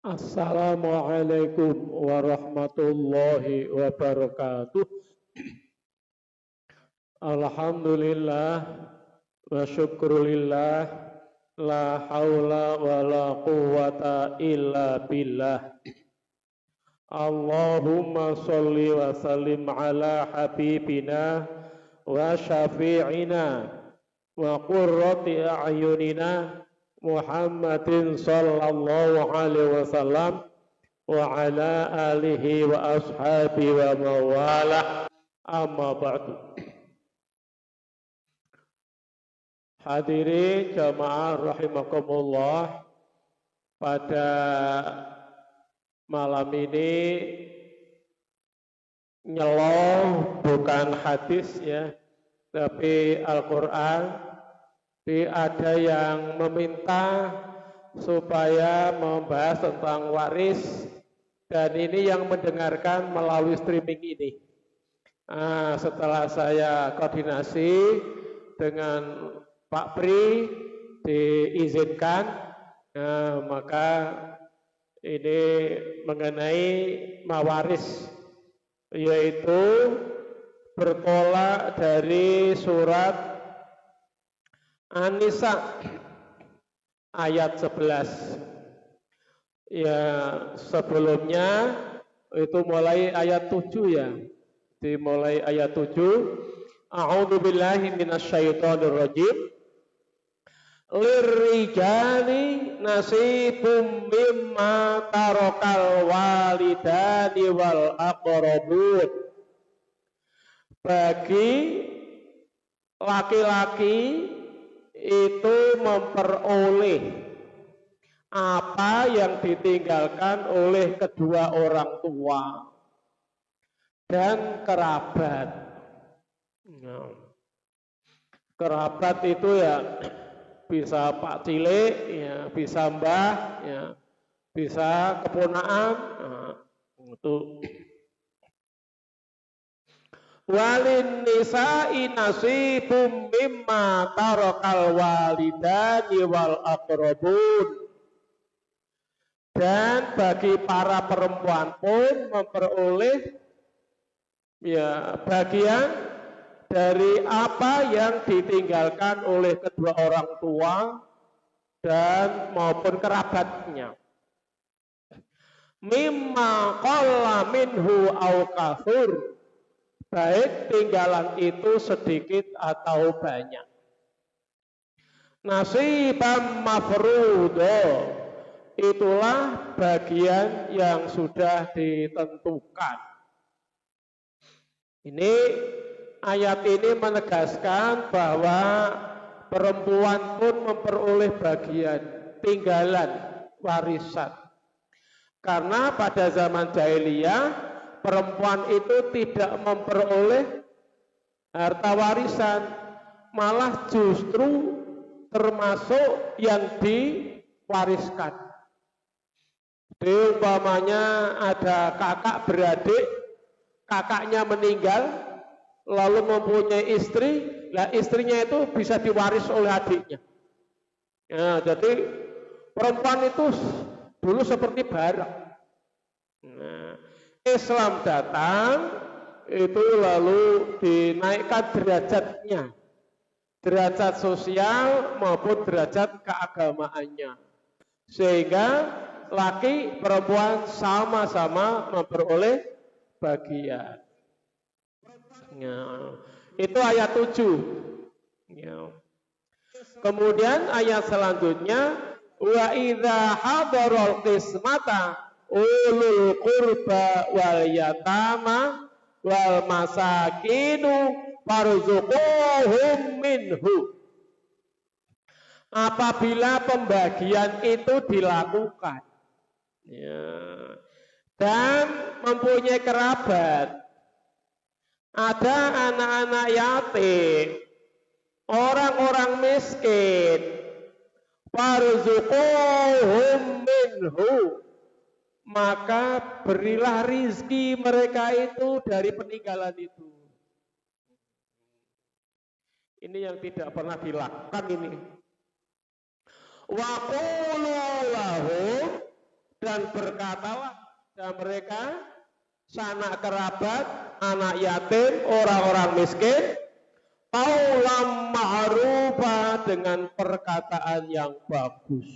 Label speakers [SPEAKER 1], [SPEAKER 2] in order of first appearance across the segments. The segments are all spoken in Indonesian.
[SPEAKER 1] Assalamualaikum warahmatullahi wabarakatuh. Alhamdulillah wa syukrulillah, la haula wa la quwwata illa billah. Allahumma salli wa sallim ala habibina wa syafi'ina wa qurrati a'yunina Muhammadin sallallahu alaihi wasallam wa ala alihi wa ashabi wa mawalah, amma ba'du. Hadirin jamaah rahimakumullah, pada malam ini nyeloh bukan hadis ya, tapi Al-Quran. Ada yang meminta supaya membahas tentang waris, dan ini yang mendengarkan melalui streaming ini. Setelah saya koordinasi dengan Pak Pri diizinkan, maka ini mengenai mawaris, yaitu bertolak dari surat An-Nisa ayat 11. Ya, sebelumnya itu mulai ayat 7 ya. Dimulai ayat 7. A'udzu billahi minasyaitonir rajim. Lirrijali nasibum mimma tarakal walidani wal aqrabun. Bagi laki-laki itu memperoleh apa yang ditinggalkan oleh kedua orang tua dan kerabat. Kerabat itu ya bisa Pak Cilik, ya, bisa Mbah, ya, bisa keponaan. Itu. Walin nisa'i nasibum mimma tarakal walidani wal aqrabun. Dan bagi para perempuan pun memperoleh ya bagian dari apa yang ditinggalkan oleh kedua orang tua dan maupun kerabatnya. Mimma qalla minhu au kathur. Baik tinggalan itu sedikit atau banyak. Nasibam mafrudo, itulah bagian yang sudah ditentukan. Ini ayat ini menegaskan bahwa perempuan pun memperoleh bagian tinggalan warisan. Karena pada zaman jahiliyah perempuan itu tidak memperoleh harta warisan, malah justru termasuk yang diwariskan. Jadi umpamanya ada kakak beradik, kakaknya meninggal, lalu mempunyai istri, lah istrinya itu bisa diwaris oleh adiknya. Ya, jadi perempuan itu dulu seperti barang. Nah, Islam datang itu lalu dinaikkan derajatnya, derajat sosial maupun derajat keagamaannya, sehingga laki perempuan sama-sama memperoleh bagian. Ya, itu ayat 7. Ya. Kemudian ayat selanjutnya, wa idza hadarul qismata ulul qurba wal yatama wal masakinu farzuquhum minhu. Apabila pembagian itu dilakukan, ya, dan mempunyai kerabat, ada anak-anak yatim, orang-orang miskin, farzuquhum minhu, maka berilah rizki mereka itu dari peninggalan itu. Ini yang tidak pernah dilakukan ini. Wa qulu lahum, dan berkatalah dan mereka sanak kerabat, anak yatim, orang-orang miskin, qaulan ma'rufa dengan perkataan yang bagus.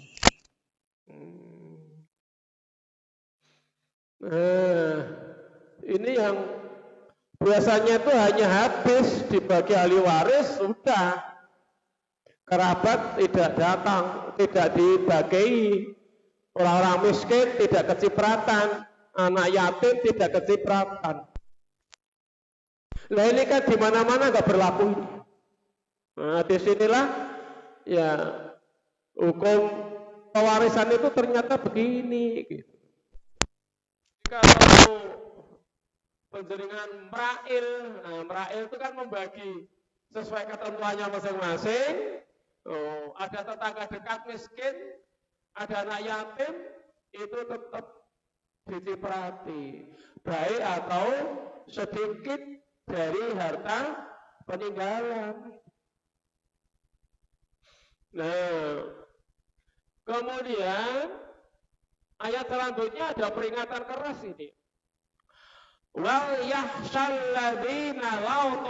[SPEAKER 1] Ini yang biasanya itu hanya habis dibagi ahli waris, sudah kerabat tidak datang, tidak dibagi, orang-orang miskin tidak kecipratan, anak yatim tidak kecipratan. Nah ini kan di mana-mana nggak berlaku ini. Nah disinilah ya hukum pewarisan itu ternyata begini. Gitu. Kalau penjaringan merail, nah merail itu kan membagi sesuai ketentuannya masing-masing. Oh, ada tetangga dekat miskin, ada anak yatim, itu tetap diciprati, baik atau sedikit dari harta peninggalan. Nah, kemudian ayat selanjutnya ada peringatan keras ini. Wal yahshal ladzina law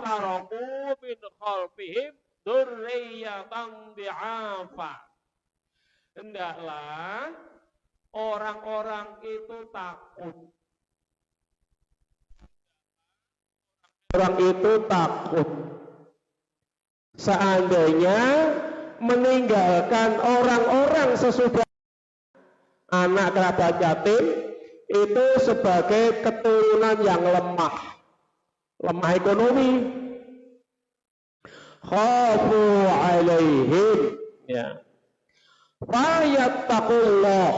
[SPEAKER 1] taraku min khalfihim dzurriyyatan dhi'afa. Hendaklah orang-orang itu takut. Orang itu takut. Seandainya meninggalkan orang-orang sesudah anak kerabat yatim itu sebagai keturunan yang lemah ekonomi. Khafu alaihim, ya. Fayattaqullah,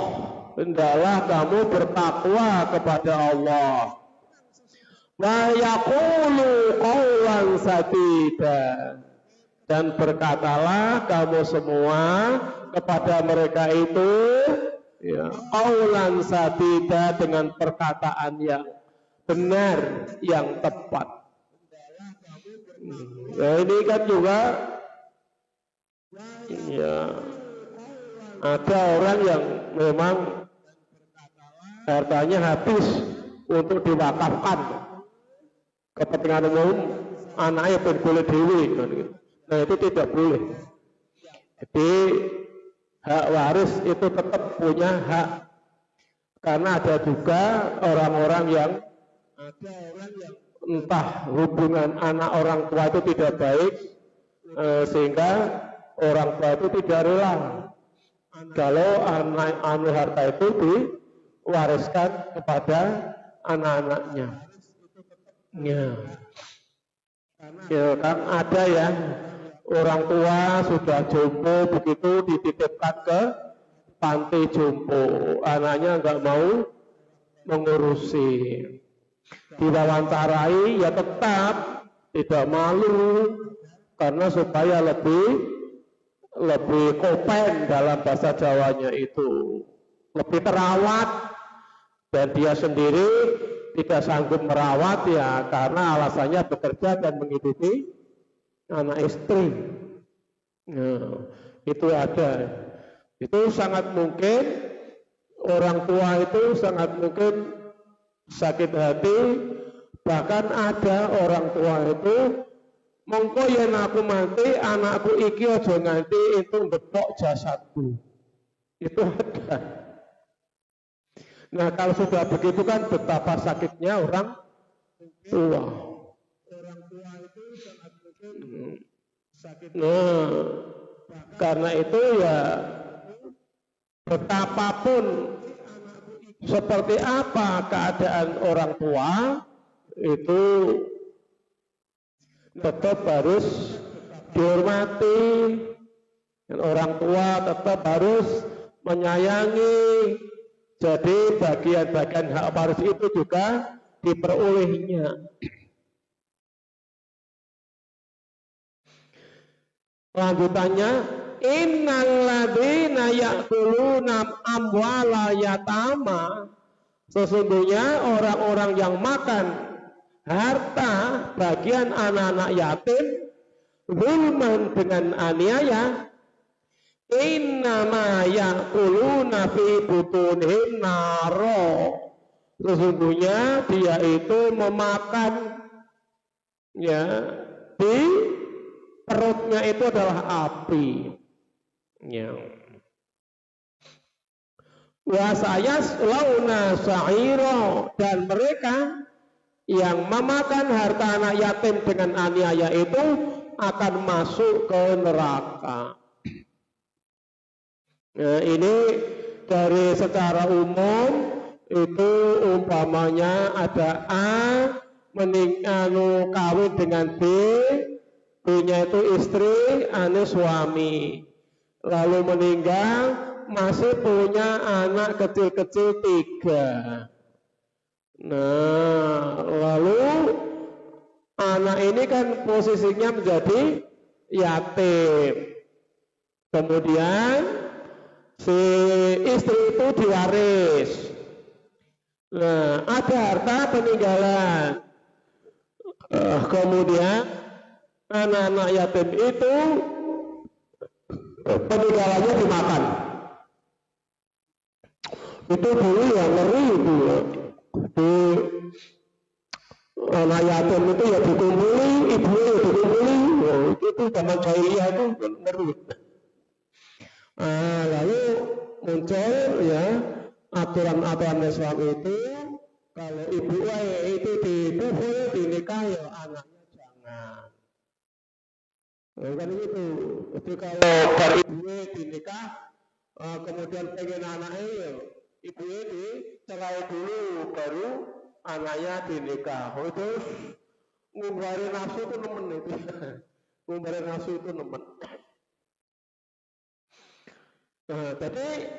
[SPEAKER 1] hendaklah kamu bertakwa kepada Allah. Wa yaqulu qawlan sadida, dan berkatalah kamu semua kepada mereka itu ya, qawlan sadida, dengan perkataan yang benar, yang tepat. Ya, ini kan juga ya ada orang yang memang hartanya habis untuk diwakafkan kepentingan umum, anaknya boleh dewi, nah itu tidak boleh. Jadi hak waris itu tetap punya hak, karena ada juga orang-orang yang entah hubungan anak orang tua itu tidak baik, sehingga orang tua itu tidak rela kalau anak harta itu diwariskan kepada anak-anaknya. Ya kan ada ya orang tua sudah jompo, begitu dititipkan ke panti jompo, anaknya nggak mau mengurusi. Diwawancarai ya tetap tidak malu, karena supaya lebih kopen dalam bahasa Jawanya itu, lebih terawat, dan dia sendiri tidak sanggup merawat ya karena alasannya bekerja dan menghidupi anak istri. Nah, itu ada. Itu sangat mungkin orang tua itu sangat mungkin sakit hati, bahkan ada orang tua itu mongko yen aku mati anakku iki aja nganti itu ngepok jasadku. Itu ada. Nah kalau sudah begitu kan betapa sakitnya orang tua. Orang tua itu sangat sakit. Nah, karena itu ya betapapun seperti apa keadaan orang tua itu tetap harus dihormati, dan orang tua tetap harus menyayangi. Jadi bagian-bagian hak waris itu juga diperolehnya. Lanjutannya, innal ladzina ya'kuluna amwala yatama, sesungguhnya orang-orang yang makan harta bagian anak-anak yatim zulman dengan aniaya, innama ya'kuluna fi butunihim naro. Sesungguhnya dia itu memakan ya di perutnya itu adalah api. Ya. Wa sayaslauna sa'ira, dan mereka yang memakan harta anak yatim dengan aniaya itu akan masuk ke neraka. Nah, ini dari secara umum itu umpamanya ada A kawin dengan B, B-nya itu istri, ane suami, lalu meninggal, masih punya anak kecil-kecil 3. Nah, lalu anak ini kan posisinya menjadi yatim. Kemudian si istri itu diwaris. Nah, ada harta peninggalan. Kemudian anak-anak yatim itu peninggalannya dimakan. Itu dulu yang ngeri itu ya. Di anak yatim itu ya dikumpuli, ibunya ya dikumpuli. Oh, itu zaman jahiliyah itu ngeri. Lalu muncul ya aturan-aturan Islam itu, kalau ibu itu dipukul, dinikah ya anaknya jangan. Kan itu. Jadi kalau ibu dinikah, kemudian pengen anaknya ya ibu dicerai dulu, baru anaknya dinikah. Itu ngumbari nafsu itu nemen itu. Ngumbari nafsu itu nemen. Nah, jadi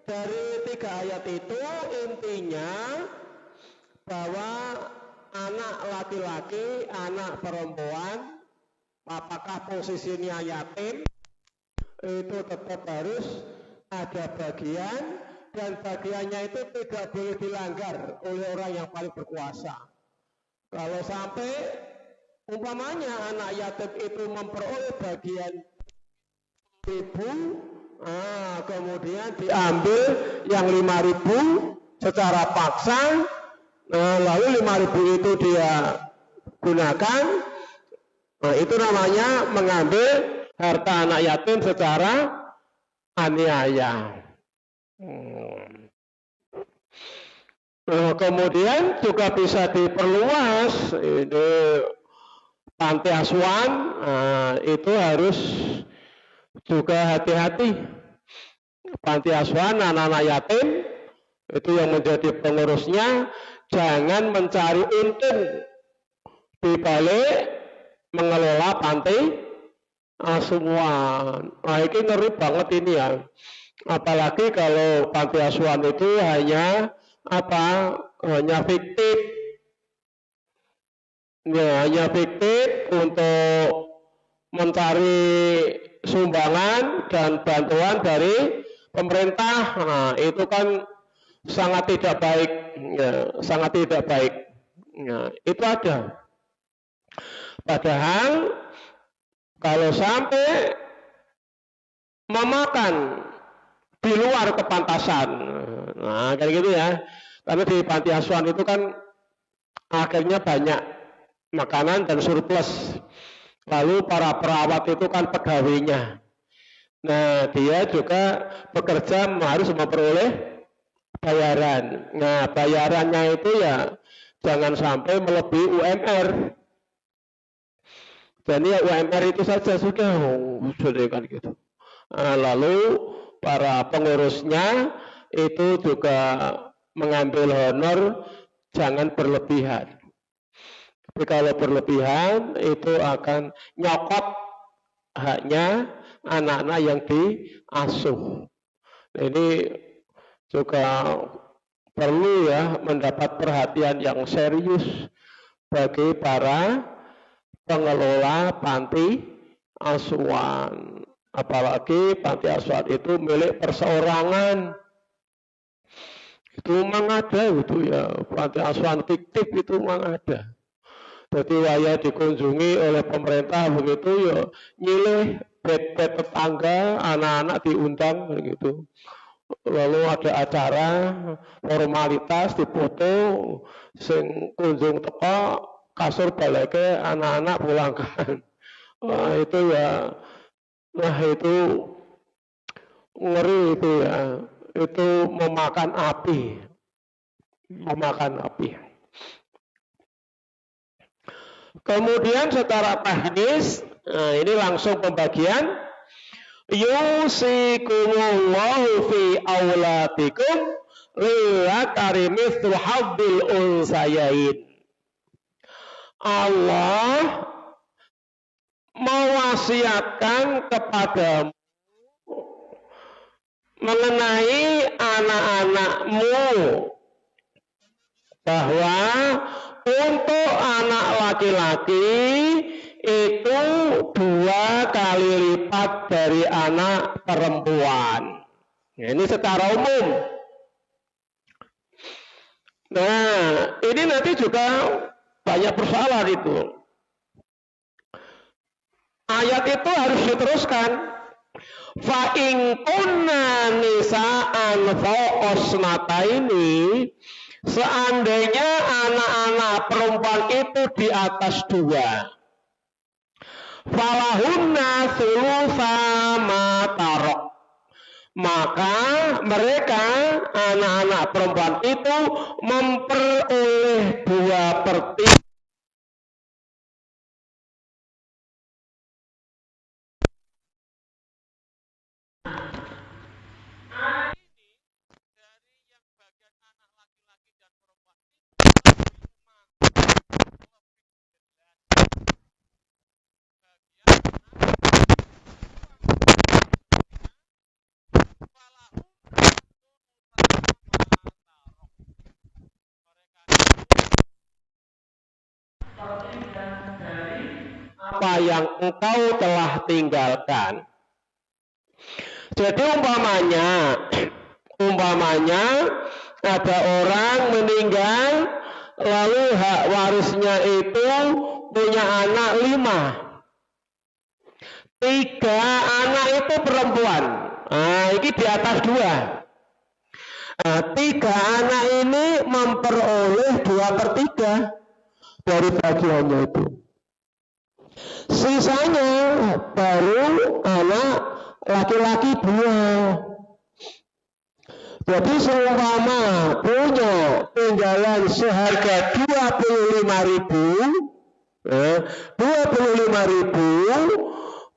[SPEAKER 1] dari 3 ayat itu intinya bahwa anak laki-laki, anak perempuan, apakah posisinya yatim, itu tetap harus ada bagian, dan bagiannya itu tidak boleh dilanggar oleh orang yang paling berkuasa. Kalau sampai umpamanya anak yatim itu memperoleh bagian ibu, kemudian diambil yang 5.000 secara paksa, lalu 5.000 itu dia gunakan, itu namanya mengambil harta anak yatim secara aniaya. Kemudian juga bisa diperluas, ini panti asuhan, itu harus juga hati-hati. Panti asuhan anak-anak yatim itu yang menjadi pengurusnya jangan mencari untung di balik mengelola panti asuhan. Nah, ini ngeri banget ini ya. Apalagi kalau panti asuhan itu hanya fiktif. Ya, hanya fiktif untuk mencari sumbangan dan bantuan dari pemerintah. Nah, itu kan sangat tidak baik, ya, sangat tidak baik. Nah, itu ada. Padahal kalau sampai memakan di luar kepantasan, nah kayak gitu ya. Karena di panti asuhan itu kan akhirnya banyak makanan dan surplus. Lalu para perawat itu kan pegawainya. Nah, dia juga bekerja harus memperoleh bayaran. Nah, bayarannya itu ya jangan sampai melebihi UMR. Jadi ya UMR itu saja sudah, sudah kan gitu. Nah, lalu para pengurusnya itu juga mengambil honor jangan berlebihan. Tapi kalau berlebihan itu akan nyokot haknya anak-anak yang diasuh. Ini juga perlu ya mendapat perhatian yang serius bagi para pengelola panti asuhan. Apalagi panti asuhan itu milik perseorangan. Itu memang ada gitu ya, panti asuhan fiktif itu memang ada. Jadi waya dikunjungi oleh pemerintah begitu ya nyilih bed tetangga, anak-anak diundang gitu. Lalu ada acara formalitas dipoto, sing kunjung teko kasur baleke anak-anak pulangkan. Wah itu ya, nah itu ngeri itu ya, itu memakan api. Kemudian secara teknis, nah ini langsung pembagian. Yusikumullahu fi auladikum lillakari mithlu haddil unsayain. Allah mewasiatkan kepadamu mengenai anak-anakmu bahwa untuk anak laki-laki itu 2 kali lipat dari anak perempuan. Nah, ini secara umum. Nah, ini nanti juga banyak persoalan itu. Ayat itu harus diteruskan. Fa in kunna nisa'an fawqasnataini, seandainya anak-anak perempuan itu di atas 2, falahunna thulutsa ma tarok, maka mereka anak-anak perempuan itu memperoleh 2/3 apa yang engkau telah tinggalkan. Jadi umpamanya ada orang meninggal, lalu hak warisnya itu punya anak 5. 3 anak itu perempuan. Nah, ini di atas 2. Nah, 3 anak ini memperoleh 2/3 dari bagiannya itu. Sisanya baru anak laki-laki 2. Jadi seumpama punya tinggalan seharga 25.000,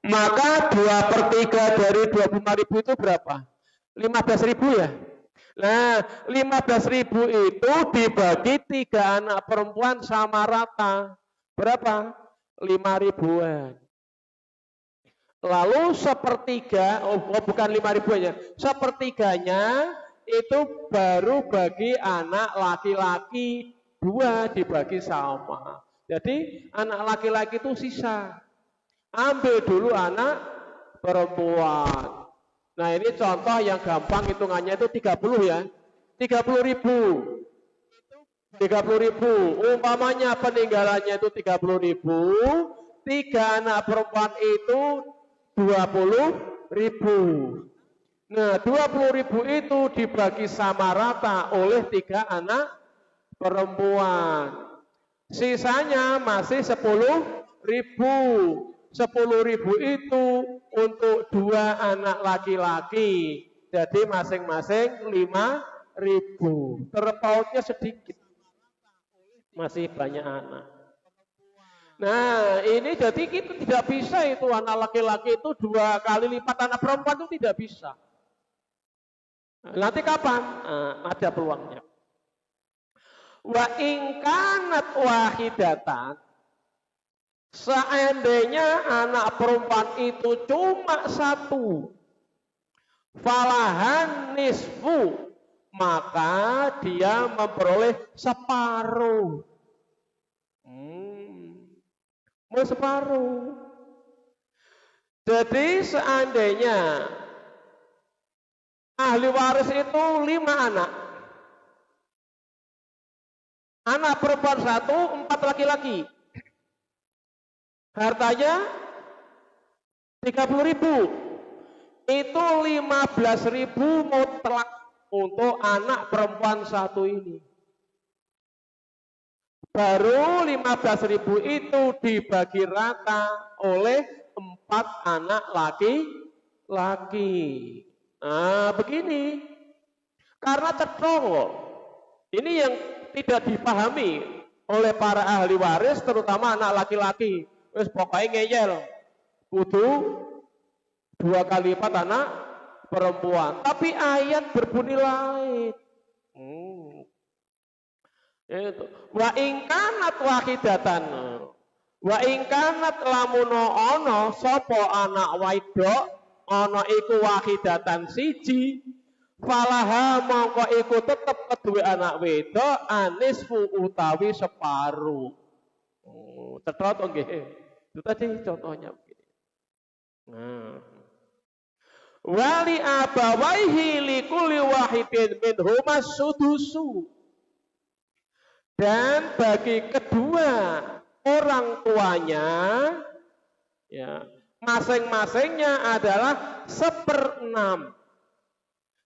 [SPEAKER 1] maka 2/3 dari 25.000 itu berapa? 15.000 ya? Nah, 15.000 itu dibagi 3 anak perempuan sama rata. Berapa? 5.000-an. Lalu 1/3, bukan 5.000-nya, 1/3-nya itu baru bagi anak laki-laki 2 dibagi sama. Jadi anak laki-laki itu sisa. Ambil dulu anak perempuan. Nah ini contoh yang gampang hitungannya itu 30 ya. 30.000. 30.000. Umpamanya peninggalannya itu 30.000. 3 anak perempuan itu 20.000. Nah 20.000 itu dibagi sama rata oleh 3 anak perempuan. Sisanya masih 10.000. 10.000 itu untuk 2 anak laki-laki. Jadi masing-masing 5.000. Terpautnya sedikit. Masih banyak anak. Nah ini jadi kita tidak bisa itu anak laki-laki itu 2 kali lipat anak perempuan itu tidak bisa. Nanti kapan? Ada peluangnya. Wa in kanat wahidatan, seandainya anak perempuan itu cuma 1, falahan nisfu, maka dia memperoleh separuh. Mau separuh. Jadi seandainya ahli waris itu 5 anak. Anak perempuan 1, 4 laki-laki. Hartanya 30.000. Itu 15.000 mutlak untuk anak perempuan satu ini. Baru 15.000 itu dibagi rata oleh 4 anak laki-laki. Nah, begini. Karena cetong. Ini yang tidak dipahami oleh para ahli waris, terutama anak laki-laki. Wes pokoknya ngeyel. Kudu 2 kali lipat anak perempuan. Tapi ayat berbunyi lain. Itu. Wa ingkanat wahidatan. Wa ingkanat lamuno ono sopo anak waidok ono iku wahidatan siji. Falaha mongko iku tetep kedua anak wedok anisfu utawi separuh. Cetha to nggih. Itu tadi contohnya begini. Nah. Wali abawaihi likulli wahidin minhumas sudusu. Dan bagi kedua orang tuanya ya, masing-masingnya adalah 1/6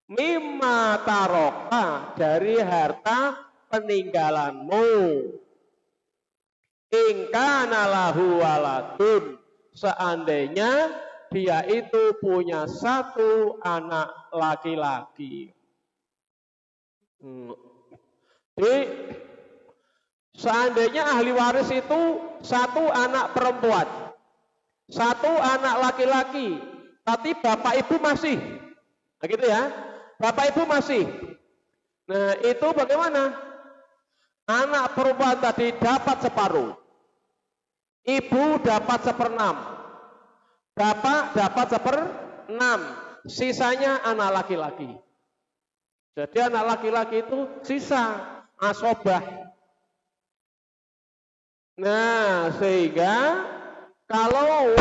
[SPEAKER 1] mimma taroka dari harta peninggalanmu. Ingkana lahu waladun, seandainya dia itu punya 1 anak laki-laki. Jadi seandainya ahli waris itu 1 anak perempuan, 1 anak laki-laki, tapi bapak ibu masih, nah gitu ya, bapak ibu masih. Nah itu bagaimana? Anak perempuan tadi dapat separuh, ibu dapat 1/6. Bapak dapat 1/6, sisanya anak laki-laki. Jadi anak laki-laki itu sisa asobah. Nah, sehingga kalau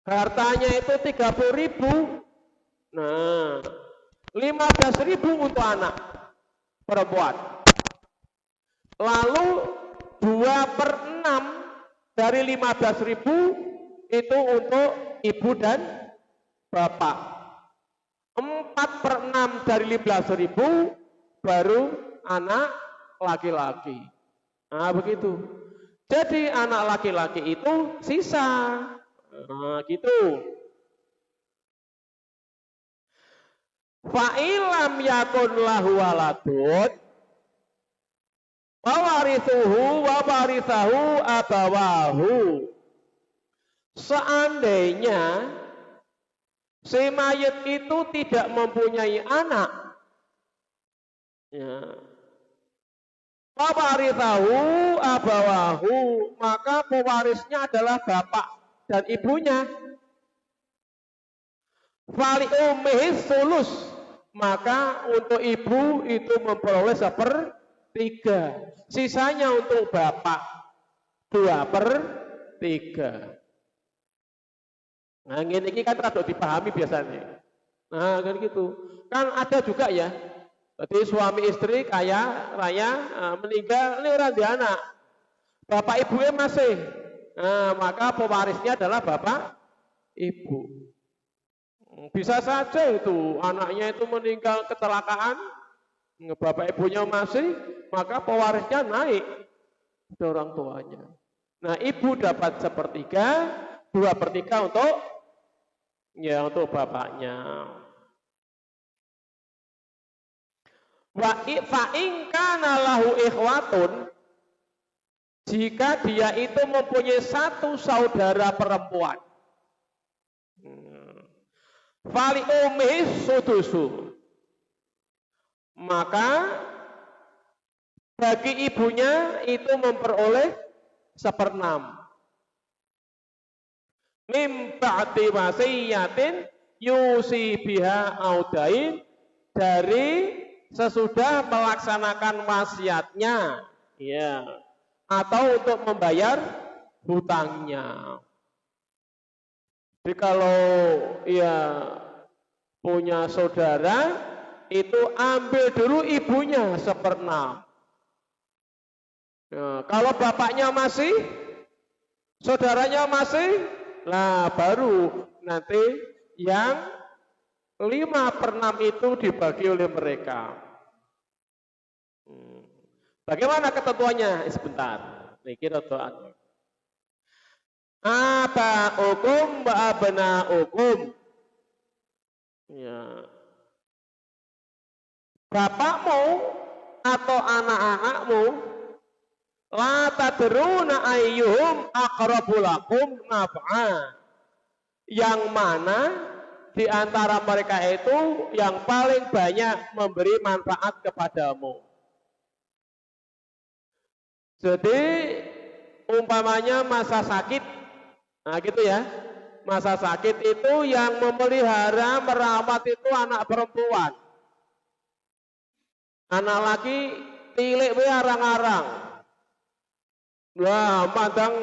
[SPEAKER 1] hartanya itu 30.000, nah 15.000 untuk anak perempuan. Lalu 2/6 dari 15.000 itu untuk ibu dan bapak. 4/6 dari 15.000 baru anak laki-laki. Nah begitu. Jadi anak laki-laki itu sisa. Nah gitu. Fa'ilam yakun lahu waladun wa warithuhu wa warithahu abawahu. Seandainya si mayit itu tidak mempunyai anak, ya, wawarithahu abawahu, maka pewarisnya adalah bapak dan ibunya. Fali ummihi sulus, maka untuk ibu itu memperoleh 1/3, sisanya untuk bapak 2/3. Nah, ini kan rada dipahami biasanya. Nah, kan gitu. Kan ada juga ya. Jadi suami istri kaya raya meninggal, ini orang di anak. Bapak ibunya masih. Nah, maka pewarisnya adalah bapak ibu. Bisa saja itu anaknya itu meninggal kecelakaan, bapak ibunya masih, maka pewarisnya naik ke orang tuanya. Nah, ibu dapat 1/3, 2/3 untuk bapaknya. Wa in kana lahu ikhwatun, jika dia itu mempunyai 1 saudara perempuan. Fali ummihi sudusu, maka bagi ibunya itu memperoleh 1/6. Mim ba'di wasiyatin yusi biha audain, dari sesudah melaksanakan wasiatnya, ya, atau untuk membayar hutangnya. Jadi kalau ya punya saudara itu ambil dulu ibunya 1/6. Nah, kalau bapaknya masih, saudaranya masih, Nah, baru nanti yang 5/6 itu dibagi oleh mereka. Bagaimana ketentuannya? Sebentar. Niki rada aba'ukum wa abna'ukum. Ya. Bapakmu atau anak-anakmu la tadruna ayyuhum aqrabu lakum naf'a. Yang mana di antara mereka itu yang paling banyak memberi manfaat kepadamu. Jadi umpamanya masa sakit, nah gitu ya. Masa sakit itu yang memelihara, merawat itu anak perempuan. Anak laki tilik we arang-arang. Wah, mandang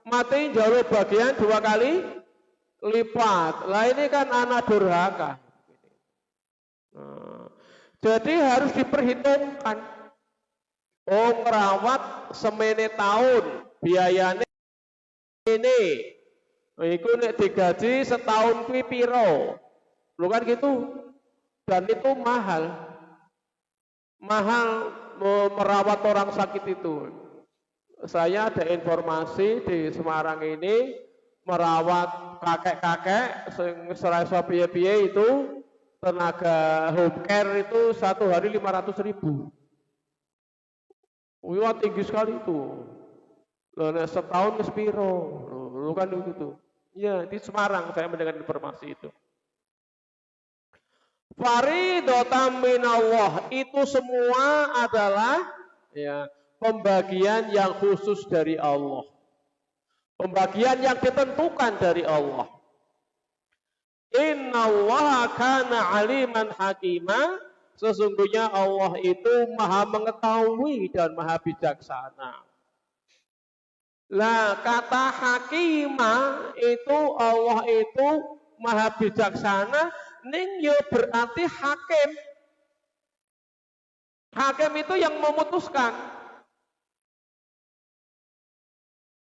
[SPEAKER 1] mati jalur bagian 2 kali lipat. Lah ini kan anak durhaka. Nah, jadi harus diperhitungkan. Oh, merawat semene tahun biayanya ini. Iku nek digaji setahun kuwi piro. Lu kan gitu. Dan itu mahal. Mahal merawat orang sakit itu. Saya ada informasi di Semarang ini merawat kakek-kakek sing serasa piye-piye itu tenaga home care itu 1 hari 500.000. Wah, tinggi sekali itu. Loh, setahun ke sepiro. Lu kan gitu. Iya, di Semarang saya mendengar informasi itu. Faridotam minallah, itu semua adalah ya pembagian yang khusus dari Allah. Pembagian yang ditentukan dari Allah. Innallaha kana aliman hakima, sesungguhnya Allah itu maha mengetahui dan maha bijaksana. Lah kata hakimah itu Allah itu maha bijaksana, ning yo berarti hakim. Hakim itu yang memutuskan.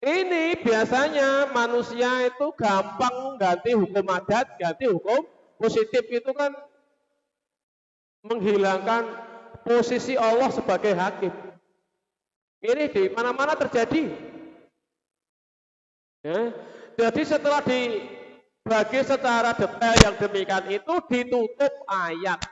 [SPEAKER 1] Ini biasanya manusia itu gampang ganti hukum adat, ganti hukum positif itu kan menghilangkan posisi Allah sebagai hakim. Ini di mana-mana terjadi. Ya. Jadi setelah dibagi secara detail yang demikian itu ditutup ayat.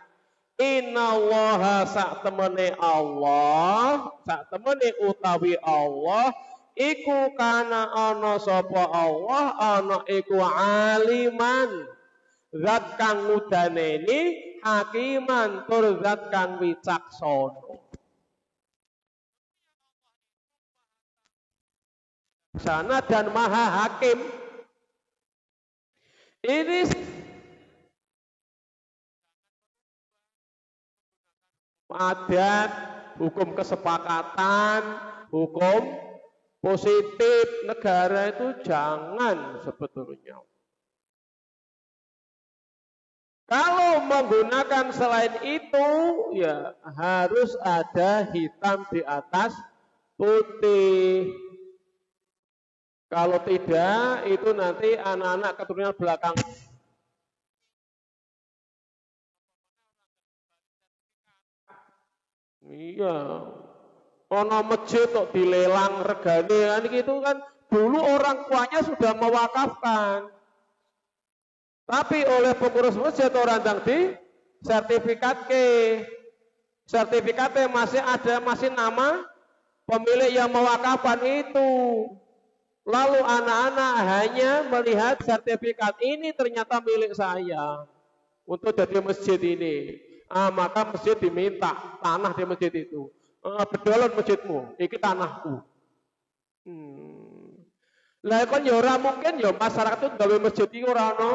[SPEAKER 1] Innallaha saktemene Allah, saktemene utawi Allah iku kana ana sapa Allah ana iku aliman zat kang ngudaneni hakiman tur zat kang wicaksana. Sana dan maha hakim. Ini adat, hukum kesepakatan, hukum positif negara itu jangan sebetulnya. Kalau menggunakan selain itu, ya harus ada hitam di atas putih. Kalau tidak, itu nanti anak-anak keturunan belakang. Iya. Ono masjid kok dilelang regane kan gitu kan. Dulu orang tuanya sudah mewakafkan. Tapi oleh pengurus masjid orang yang di sertifikat ke. Sertifikatnya masih ada, masih nama pemilik yang mewakafkan itu. Lalu anak-anak hanya melihat sertifikat ini ternyata milik saya untuk jadi masjid ini. Maka masjid diminta tanah di masjid itu. Bedolan masjidmu, iki tanahku. Lah kon ya ora mungkin ya masyarakat itu gawe masjid iki ora ono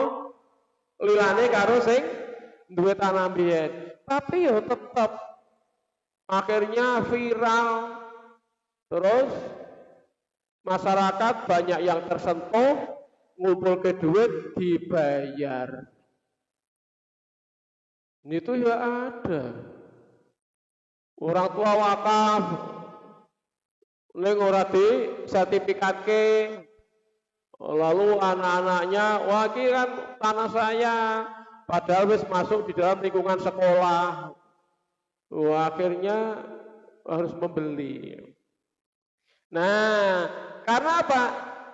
[SPEAKER 1] lilane karo sing duwe tanah biyen. Tapi ya tetep akhirnya viral. Terus masyarakat banyak yang tersentuh, ngumpul ke duit dibayar. Itu ya ada. Orang tua wakaf ning ora di sertifikat ke Lalu anak-anaknya, wah ini kan tanah saya, padahal wis masuk di dalam lingkungan sekolah. Wah, akhirnya harus membeli. Nah, karena apa?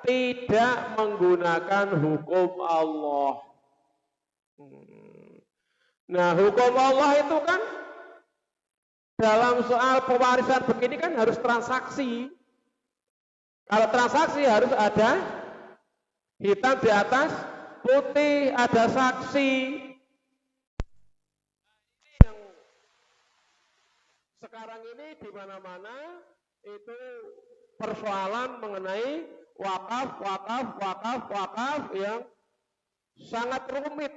[SPEAKER 1] Tidak menggunakan hukum Allah. Nah, hukum Allah itu kan dalam soal pewarisan begini kan harus transaksi. Kalau transaksi harus ada hitam di atas putih, ada saksi. Yang sekarang ini di mana-mana itu persoalan mengenai wakaf yang sangat rumit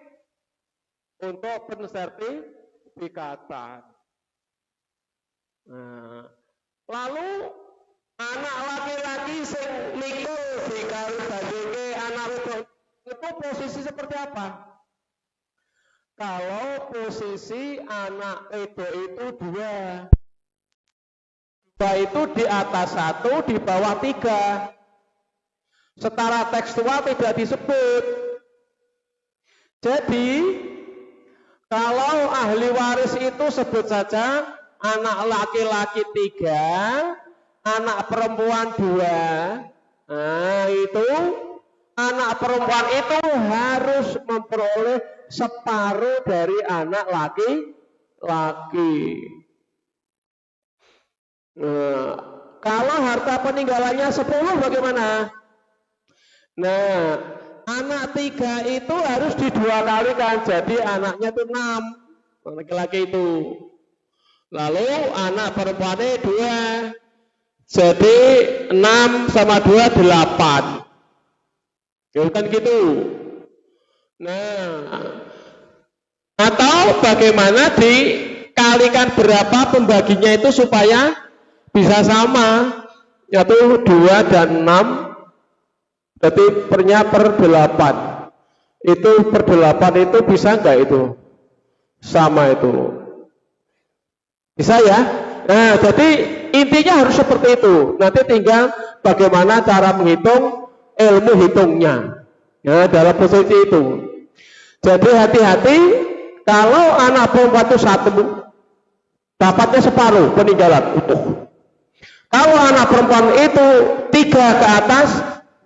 [SPEAKER 1] untuk pensertifikatan. Nah, lalu anak laki-laki sing niku dikawin anak wedok itu posisi seperti apa? Kalau posisi anak wedok itu dua itu di atas satu, di bawah tiga. Secara tekstual tidak disebut. Jadi kalau ahli waris itu sebut saja anak laki-laki 3, anak perempuan 2. Nah itu anak perempuan itu harus memperoleh separuh dari anak laki-laki. Nah, kalau harta peninggalannya 10 bagaimana? Nah, anak 3 itu harus didua kalikan, jadi anaknya itu 6 laki-laki itu. Lalu anak perempuannya 2, jadi 6 sama 2 8. Ya kan gitu. Nah, atau bagaimana dikalikan berapa pembaginya itu supaya bisa sama, yaitu 2 dan 6. Jadi pernya per 8. Itu per 8 itu bisa enggak itu? Sama itu. Bisa ya? Nah, jadi intinya harus seperti itu. Nanti tinggal bagaimana cara menghitung ilmu hitungnya. Ya, dalam posisi itu. Jadi hati-hati kalau anak perempuan itu 1 dapatnya separuh peninggalan utuh. Kalau anak perempuan itu 3 ke atas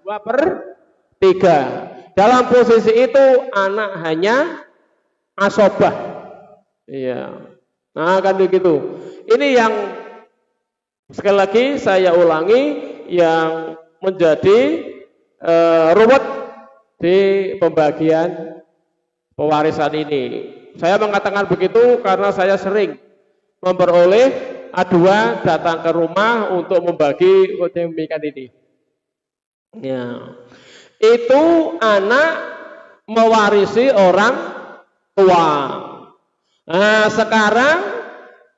[SPEAKER 1] 2/3. Dalam posisi itu anak hanya asobah. Iya. Nah kan begitu. Ini yang sekali lagi saya ulangi yang menjadi ruwet di pembagian pewarisan ini. Saya mengatakan begitu karena saya sering memperoleh aduan datang ke rumah untuk membagi demikian ini. Ya. Itu anak mewarisi orang tua. Nah, sekarang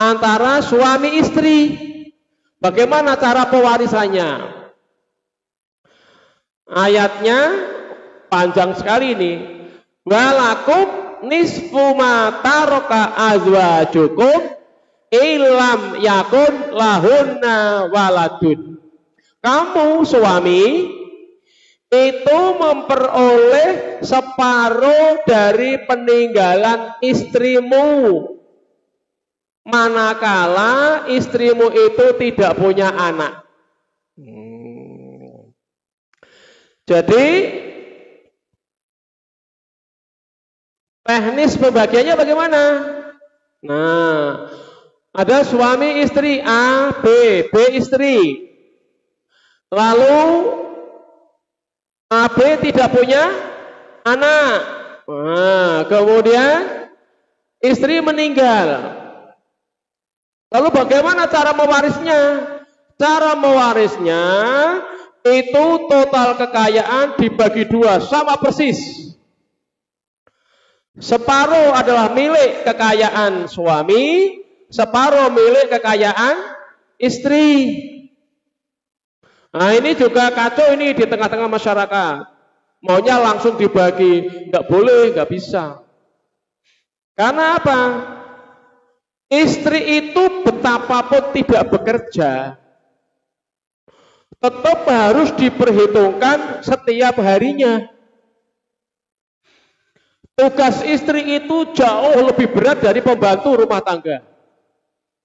[SPEAKER 1] antara suami istri, bagaimana cara pewarisannya? Ayatnya panjang sekali ini. Walakum nisfu ma taraka azwajukum ilam yakun lahunna waladun. Kamu suami itu memperoleh separuh dari peninggalan istrimu manakala istrimu itu tidak punya anak. Jadi teknis pembagiannya bagaimana? Nah, ada suami istri A, B istri. Lalu AB tidak punya anak. Nah, kemudian istri meninggal. Lalu bagaimana cara mewarisnya? Cara mewarisnya itu total kekayaan dibagi 2 sama persis. Separuh adalah milik kekayaan suami, separuh milik kekayaan istri. Nah ini juga kacau ini di tengah-tengah masyarakat. Maunya langsung dibagi, nggak boleh, nggak bisa. Karena apa? Istri itu betapapun tidak bekerja, tetap harus diperhitungkan setiap harinya. Tugas istri itu jauh lebih berat dari pembantu rumah tangga.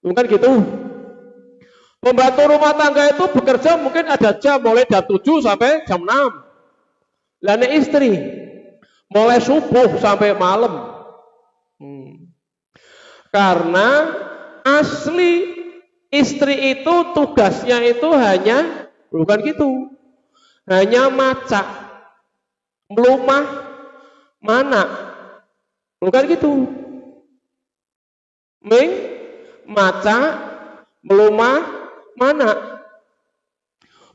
[SPEAKER 1] Bukan gitu. Pembantu rumah tangga itu bekerja mungkin ada jam mulai jam 7 sampai jam 6. Lah istri mulai subuh sampai malam. Karena asli istri itu tugasnya itu hanya bukan gitu. Hanya maca, melumah, mana. Bukan gitu. Maca, melumah, mana.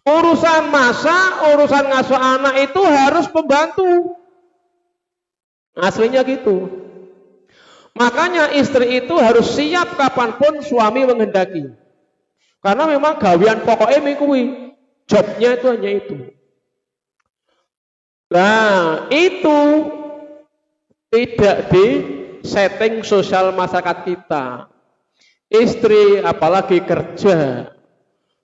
[SPEAKER 1] Urusan masak, urusan ngasuh anak itu harus pembantu. Aslinya gitu. Makanya istri itu harus siap kapanpun suami menghendaki. Karena memang gawean pokoknya mengikuti. Jobnya itu hanya itu. Nah, itu tidak di setting sosial masyarakat kita. Istri apalagi kerja.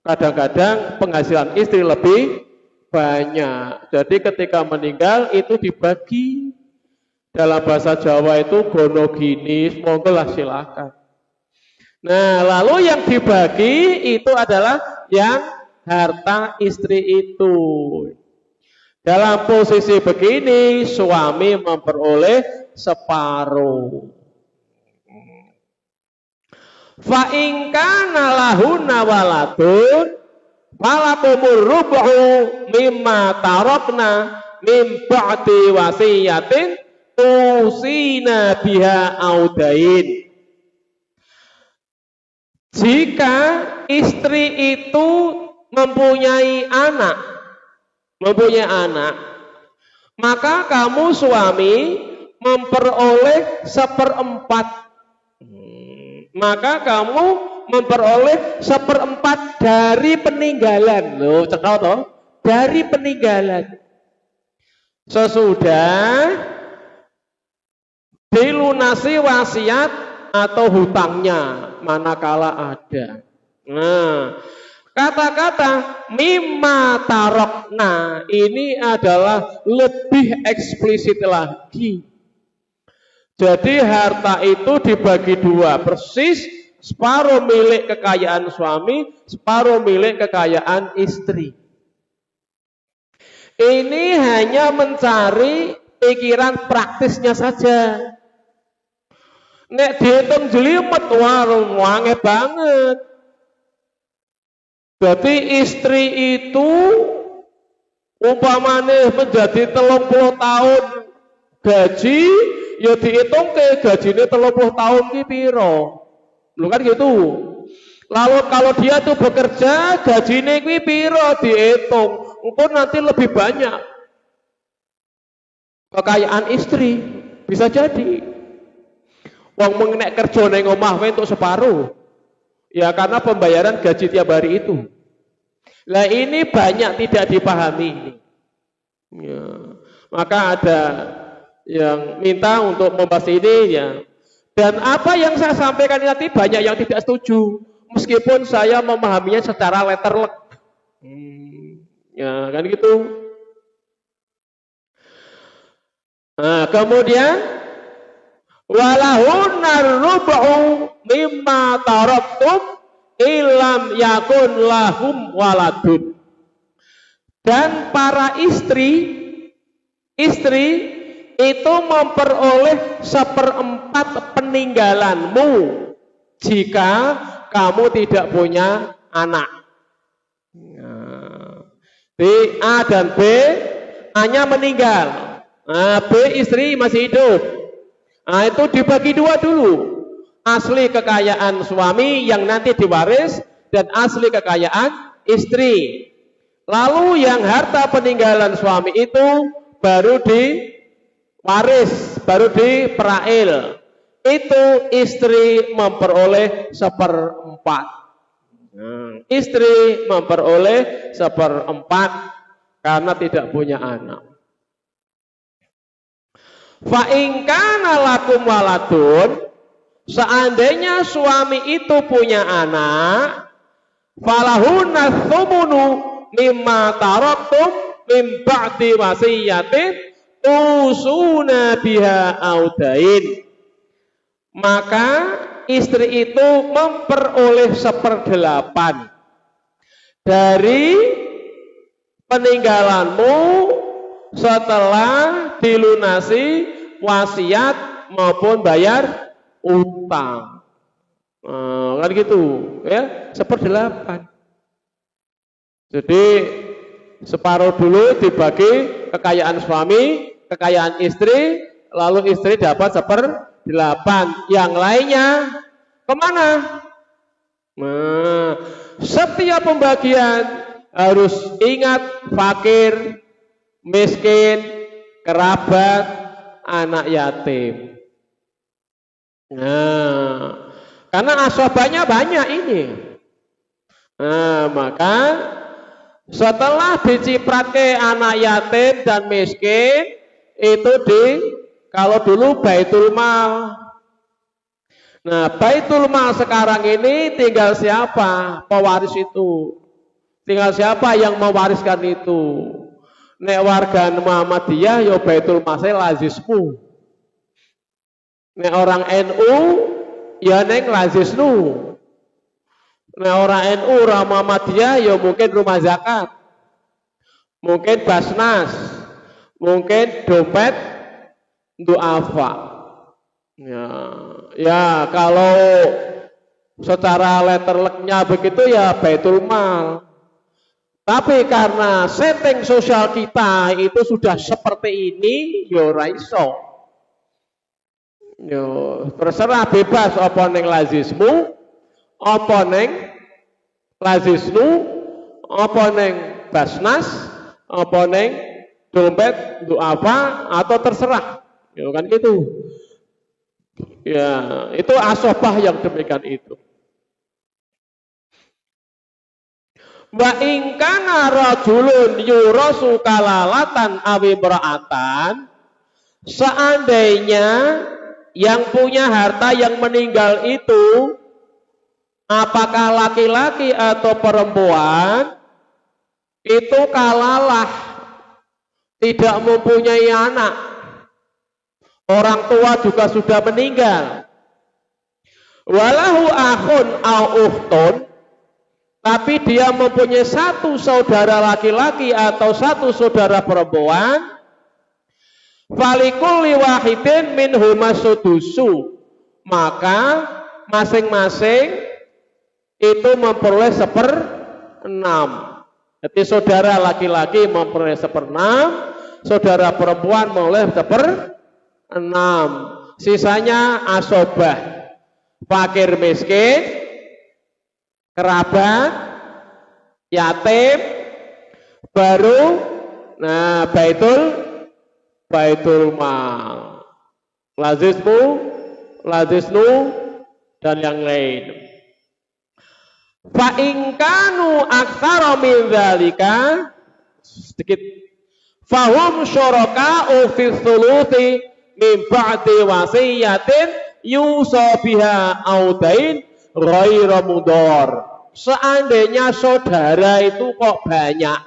[SPEAKER 1] Kadang-kadang penghasilan istri lebih banyak. Jadi ketika meninggal itu dibagi. Dalam bahasa Jawa itu gono gini, monggo lah silakan. Nah, lalu yang dibagi itu adalah yang harta istri itu. Dalam posisi begini, suami memperoleh separuh. Fa in kana lahunna waladun falakumur rubu'u mimma tarakna min ba'di wasiyatin usina biha audain. Jika istri itu mempunyai anak, maka kamu suami memperoleh 1/4. Maka kamu memperoleh 1/4 dari peninggalan. Loh, cekal toh? Dari peninggalan. Sesudah dilunasi wasiat atau hutangnya manakala ada. Nah, kata-kata mimma tarokna ini adalah lebih eksplisit lagi. Jadi harta itu dibagi dua, persis separuh milik kekayaan suami, separuh milik kekayaan istri. Ini hanya mencari pikiran praktisnya saja. Nek dihitung jelimet, warung wange banget. Jadi istri itu umpamanya menjadi 30 tahun gaji, ya dihitung ke gajinya 30 tahun ki piro. Lu kan gitu. Lalu kalau dia tuh bekerja, gajinya ki piro dihitung. Mungkin nanti lebih banyak kekayaan istri, bisa jadi. Wong mengenek kerja neng omah untuk separuh. Ya karena pembayaran gaji tiap hari itu. Nah ini banyak tidak dipahami. Ya, maka ada yang minta untuk membahas ini ya. Dan apa yang saya sampaikan nanti banyak yang tidak setuju. Meskipun saya memahaminya secara letterlek. Ya kan gitu. Nah, kemudian walahunna rubu'u mimma taraktum illam yakun lahum waladun. Dan para istri itu memperoleh 1/4 peninggalanmu jika kamu tidak punya anak. B, A dan B, A-nya meninggal. Nah, B istri masih hidup. Nah, itu dibagi dua dulu. Asli kekayaan suami yang nanti diwaris dan asli kekayaan istri. Lalu yang harta peninggalan suami itu baru diwaris, baru diperail. Itu istri memperoleh 1/4. Istri memperoleh 1/4 karena tidak punya anak. Fa in kana lakum waladun, seandainya suami itu punya anak, falahunna tsumunu mimma taraktum mim ba'di wasiyatin tusuna biha audain. Maka istri itu memperoleh 1/8 dari peninggalanmu setelah dilunasi wasiat maupun bayar utang. Kan gitu ya, 1/8. Jadi separuh dulu dibagi kekayaan suami, kekayaan istri, lalu istri dapat 1/8. Yang lainnya kemana? Nah, setiap pembagian harus ingat fakir, miskin, kerabat, anak yatim. Nah, karena asabahnya banyak ini. Nah, maka setelah dicipratke anak yatim dan miskin itu kalau dulu baitul mal. Nah, baitul mal sekarang ini tinggal siapa pewaris itu? Tinggal siapa yang mewariskan itu? Nek warga Muhammadiyah ya baitul mal lazismu. Nek orang NU ya neng lazisnu. Nek orang NU orang Muhammadiyah ya mungkin rumah zakat. Mungkin basnas. Mungkin dompet duafa. Ya kalau secara letterleknya begitu ya baitul mal. Tapi karena setting sosial kita itu sudah seperti ini, yo raiso. Yo terserah bebas apa ning lazismu, apa ning lazisnu, apa ning basnas, apa ning dompet duafa atau terserah. Yo kan gitu. Ya, itu asobah yang demikian itu. Wa in kana rajulun yurasu kalalatan awi bra'atan, seandainya yang punya harta yang meninggal itu apakah laki-laki atau perempuan, itu kalalah, tidak mempunyai anak, orang tua juga sudah meninggal, walahu akhun au ukhtun, tapi dia mempunyai satu saudara laki-laki atau satu saudara perempuan, falikulli wahidin minhuma sudusu, maka masing-masing itu memperoleh 1/6. Jadi saudara laki-laki memperoleh 1/6, saudara perempuan memperoleh 1/6. Sisanya asobah, fakir miskin, kerabat, yatim, baru baitul mal, lazisnu dan yang lain. Fa in kanu aktsara min dzalika, sedikit, fahum syuraka'u fi tsuluthi min ba'di wasiyatin yusa biha audain ghairu mudhar. Seandainya saudara itu kok banyak,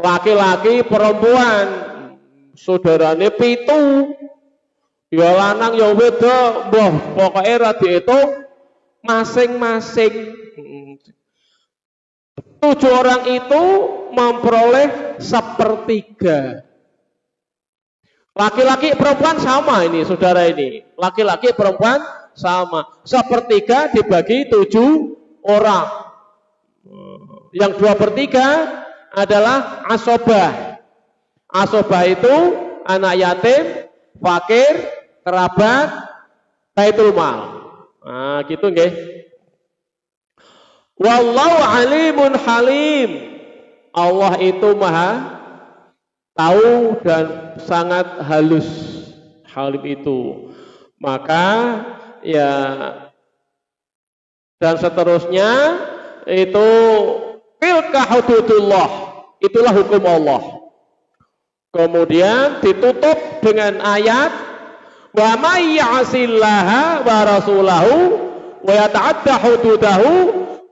[SPEAKER 1] laki-laki perempuan, saudarane 7, ya lanang ya wedok, mbah pokoke ra diitung, masing-masing 7 orang itu memperoleh 1/3. Laki-laki perempuan sama ini, saudara ini. Laki-laki perempuan sama. 1/3 dibagi 7 orang. Yang 2/3 adalah asobah. Asobah itu anak yatim, fakir, kerabat, baitul mal. Nah, gitu nggih. Wallahu alimun halim. Allah itu maha tahu dan sangat halus, halim itu. Maka ya, dan seterusnya itu tilka hududullah, itulah hukum Allah. Kemudian ditutup dengan ayat wa may ya'sillaha wa rasulahu wa yata'adda hududahu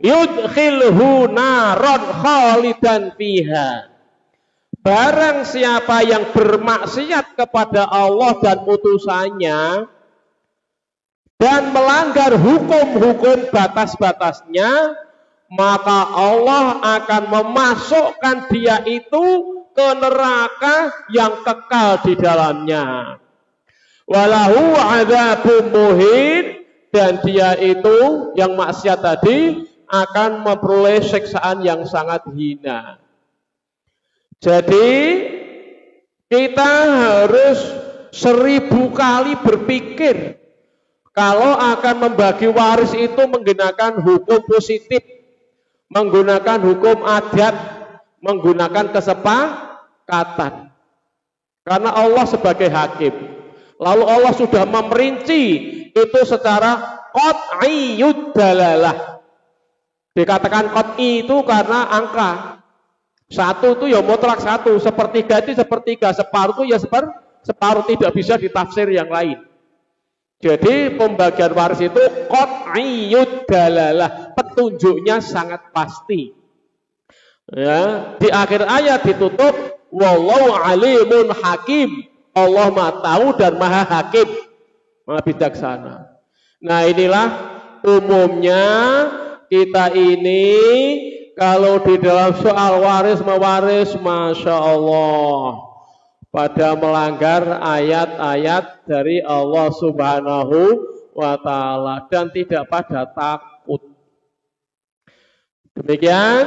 [SPEAKER 1] yudkhilhu naron khalidan fiha. Barang siapa yang bermaksiat kepada Allah dan utusannya dan melanggar hukum-hukum batas-batasnya, maka Allah akan memasukkan dia itu ke neraka yang kekal di dalamnya. Walahu adzabun muhin, dan dia itu yang maksiat tadi akan memperoleh siksaan yang sangat hina. Jadi kita harus 1000 kali berpikir kalau akan membagi waris itu menggunakan hukum positif, menggunakan hukum adat, menggunakan kesepakatan. Karena Allah sebagai hakim. Lalu Allah sudah memerinci itu secara qat'iyyud dalalah. Dikatakan qat'i itu karena angka. 1 itu ya mutlak 1, sepertiga itu sepertiga, separuh itu ya separuh, tidak bisa ditafsir yang lain. Jadi pembagian waris itu qat'iyyud dalalah, petunjuknya sangat pasti. Ya, di akhir ayat ditutup wallahu alimun hakim. Allah Maha tahu dan Maha hakim, Maha bijaksana. Nah, inilah umumnya kita ini kalau di dalam soal waris mewaris, Masya Allah, pada melanggar ayat-ayat dari Allah Subhanahu wa Ta'ala dan tidak pada takut. Demikian,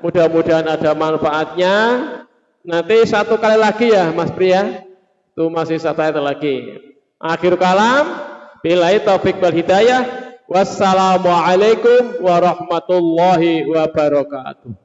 [SPEAKER 1] mudah-mudahan ada manfaatnya. Nanti satu kali lagi ya Mas Pria, itu masih satu ayat lagi. Akhir kalam, billahi taufik wal hidayah. Wassalamualaikum warahmatullahi wabarakatuh.